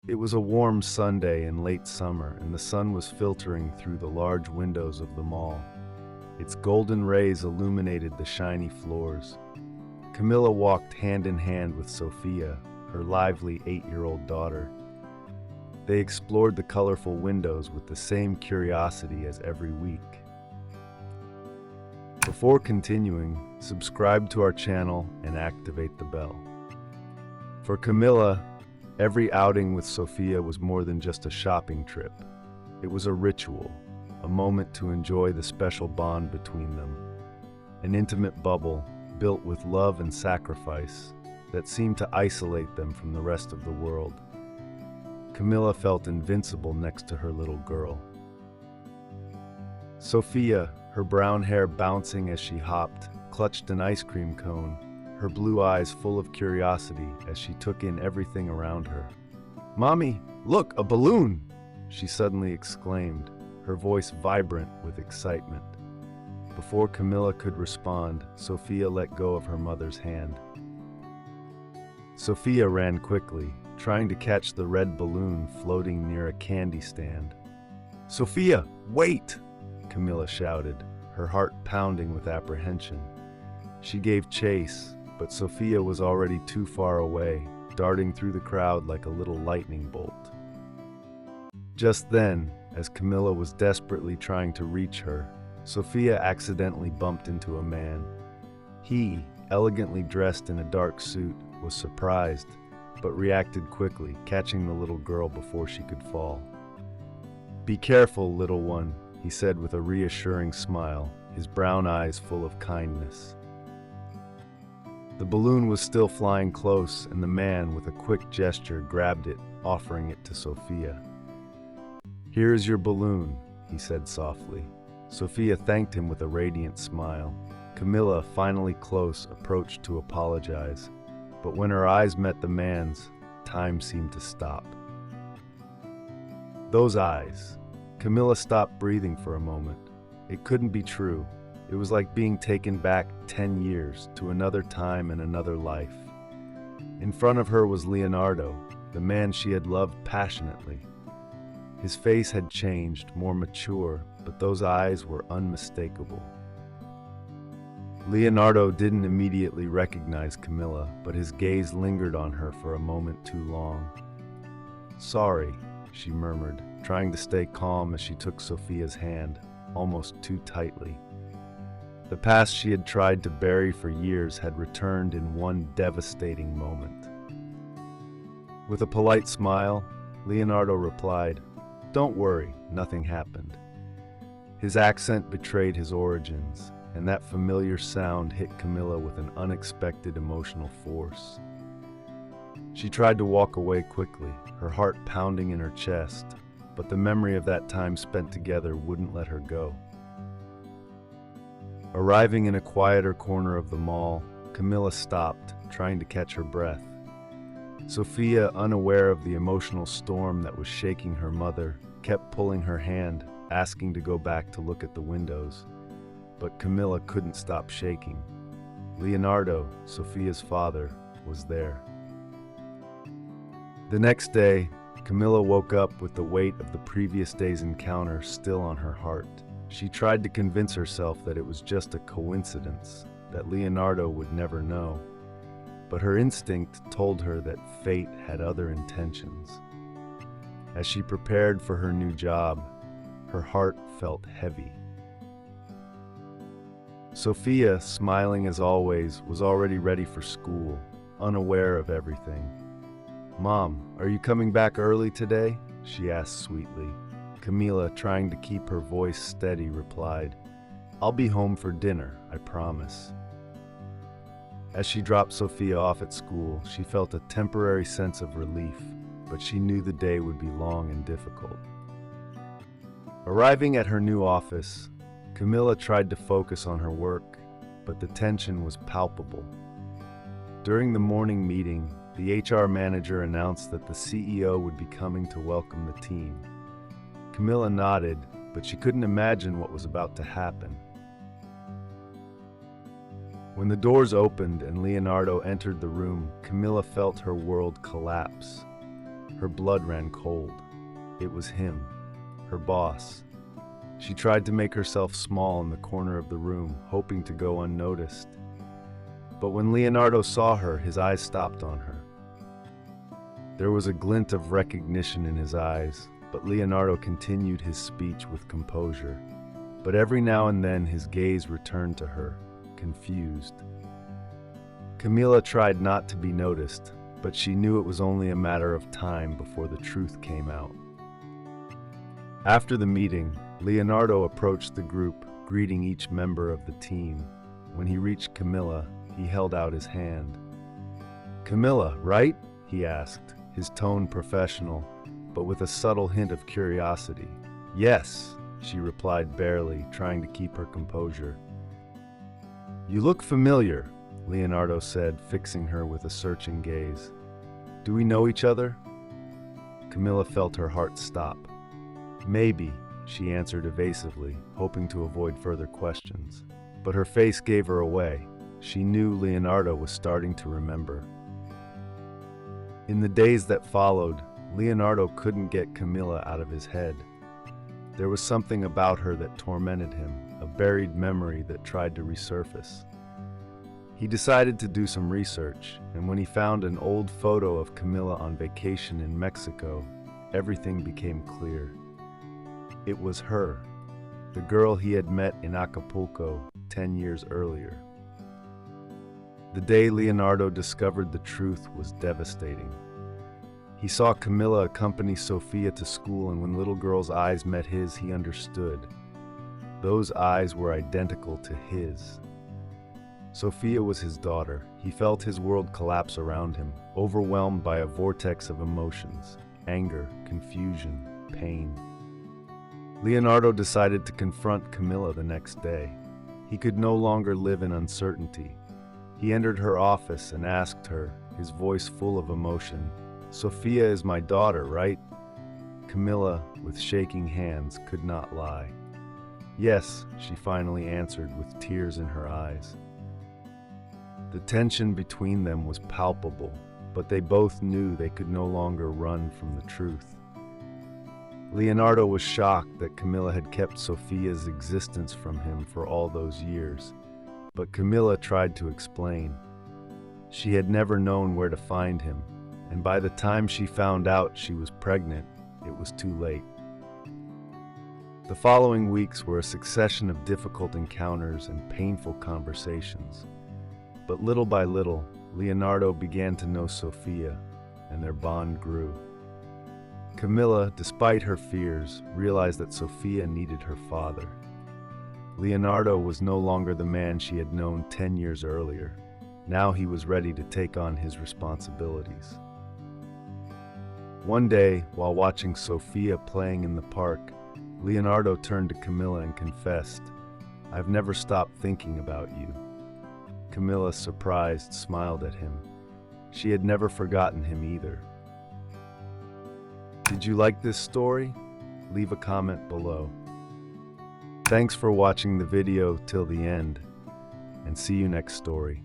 It was a warm Sunday in late summer, and the sun was filtering through the large windows of the mall. Its golden rays illuminated the shiny floors. Camilla walked hand in hand with Sophia, her lively 8-year-old daughter. They explored the colorful windows with the same curiosity as every week. Before continuing, subscribe to our channel and activate the bell. For Camilla, every outing with Sophia was more than just a shopping trip. It was a ritual, a moment to enjoy the special bond between them. An intimate bubble built with love and sacrifice that seemed to isolate them from the rest of the world. Camilla felt invincible next to her little girl. Sophia, her brown hair bouncing as she hopped, clutched an ice cream cone, her blue eyes full of curiosity as she took in everything around her. "Mommy, look, a balloon!" she suddenly exclaimed, her voice vibrant with excitement. Before Camilla could respond, Sophia let go of her mother's hand. Sophia ran quickly, trying to catch the red balloon floating near a candy stand. "Sophia, wait!" Camilla shouted, her heart pounding with apprehension. She gave chase, but Sophia was already too far away, darting through the crowd like a little lightning bolt. Just then, as Camilla was desperately trying to reach her, Sophia accidentally bumped into a man. He, elegantly dressed in a dark suit, was surprised, but reacted quickly, catching the little girl before she could fall. "Be careful, little one," he said with a reassuring smile, his brown eyes full of kindness. The balloon was still flying close, and the man, with a quick gesture, grabbed it, offering it to Sophia. "Here is your balloon," he said softly. Sophia thanked him with a radiant smile. Camilla, finally close, approached to apologize, but when her eyes met the man's, time seemed to stop. Those eyes. Camilla stopped breathing for a moment. It couldn't be true. It was like being taken back 10 years to another time and another life. In front of her was Leonardo, the man she had loved passionately. His face had changed, more mature, but those eyes were unmistakable. Leonardo didn't immediately recognize Camilla, but his gaze lingered on her for a moment too long. "Sorry," she murmured, trying to stay calm as she took Sophia's hand, almost too tightly. The past she had tried to bury for years had returned in one devastating moment. With a polite smile, Leonardo replied, "Don't worry, nothing happened." His accent betrayed his origins, and that familiar sound hit Camilla with an unexpected emotional force. She tried to walk away quickly, her heart pounding in her chest, but the memory of that time spent together wouldn't let her go. Arriving in a quieter corner of the mall, Camilla stopped, trying to catch her breath. Sophia, unaware of the emotional storm that was shaking her mother, kept pulling her hand, asking to go back to look at the windows. But Camilla couldn't stop shaking. Leonardo, Sophia's father, was there. The next day, Camilla woke up with the weight of the previous day's encounter still on her heart. She tried to convince herself that it was just a coincidence, that Leonardo would never know. But her instinct told her that fate had other intentions. As she prepared for her new job, her heart felt heavy. Sophia, smiling as always, was already ready for school, unaware of everything. "Mom, are you coming back early today?" she asked sweetly. Camilla, trying to keep her voice steady, replied, "I'll be home for dinner, I promise." As she dropped Sophia off at school, she felt a temporary sense of relief, but she knew the day would be long and difficult. Arriving at her new office, Camilla tried to focus on her work, but the tension was palpable. During the morning meeting, the HR manager announced that the CEO would be coming to welcome the team. Camilla nodded, but she couldn't imagine what was about to happen. When the doors opened and Leonardo entered the room, Camilla felt her world collapse. Her blood ran cold. It was him, her boss. She tried to make herself small in the corner of the room, hoping to go unnoticed. But when Leonardo saw her, his eyes stopped on her. There was a glint of recognition in his eyes, but Leonardo continued his speech with composure. But every now and then his gaze returned to her, confused. Camila tried not to be noticed, but she knew it was only a matter of time before the truth came out. After the meeting, Leonardo approached the group, greeting each member of the team. When he reached Camila, he held out his hand. "Camila, right?" he asked, his tone professional, but with a subtle hint of curiosity. "Yes," she replied barely, trying to keep her composure. "You look familiar," Leonardo said, fixing her with a searching gaze. "Do we know each other?" Camila felt her heart stop. "Maybe," she answered evasively, hoping to avoid further questions. But her face gave her away. She knew Leonardo was starting to remember. In the days that followed, Leonardo couldn't get Camila out of his head. There was something about her that tormented him, a buried memory that tried to resurface. He decided to do some research, and when he found an old photo of Camila on vacation in Mexico, everything became clear. It was her, the girl he had met in Acapulco 10 years earlier. The day Leonardo discovered the truth was devastating. He saw Camila accompany Sofia to school, and when little girl's eyes met his, he understood. Those eyes were identical to his. Sofia was his daughter. He felt his world collapse around him, overwhelmed by a vortex of emotions, anger, confusion, pain. Leonardo decided to confront Camila the next day. He could no longer live in uncertainty. He entered her office and asked her, his voice full of emotion, "Sofia is my daughter, right?" Camila, with shaking hands, could not lie. "Yes," she finally answered with tears in her eyes. The tension between them was palpable, but they both knew they could no longer run from the truth. Leonardo was shocked that Camila had kept Sofia's existence from him for all those years, but Camila tried to explain. She had never known where to find him, and by the time she found out she was pregnant, it was too late. The following weeks were a succession of difficult encounters and painful conversations. But little by little, Leonardo began to know Sofia, and their bond grew. Camila, despite her fears, realized that Sofia needed her father. Leonardo was no longer the man she had known 10 years earlier. Now he was ready to take on his responsibilities. One day, while watching Sofia playing in the park, Leonardo turned to Camila and confessed, "I've never stopped thinking about you." Camila, surprised, smiled at him. She had never forgotten him either. Did you like this story? Leave a comment below. Thanks for watching the video till the end, and see you next story.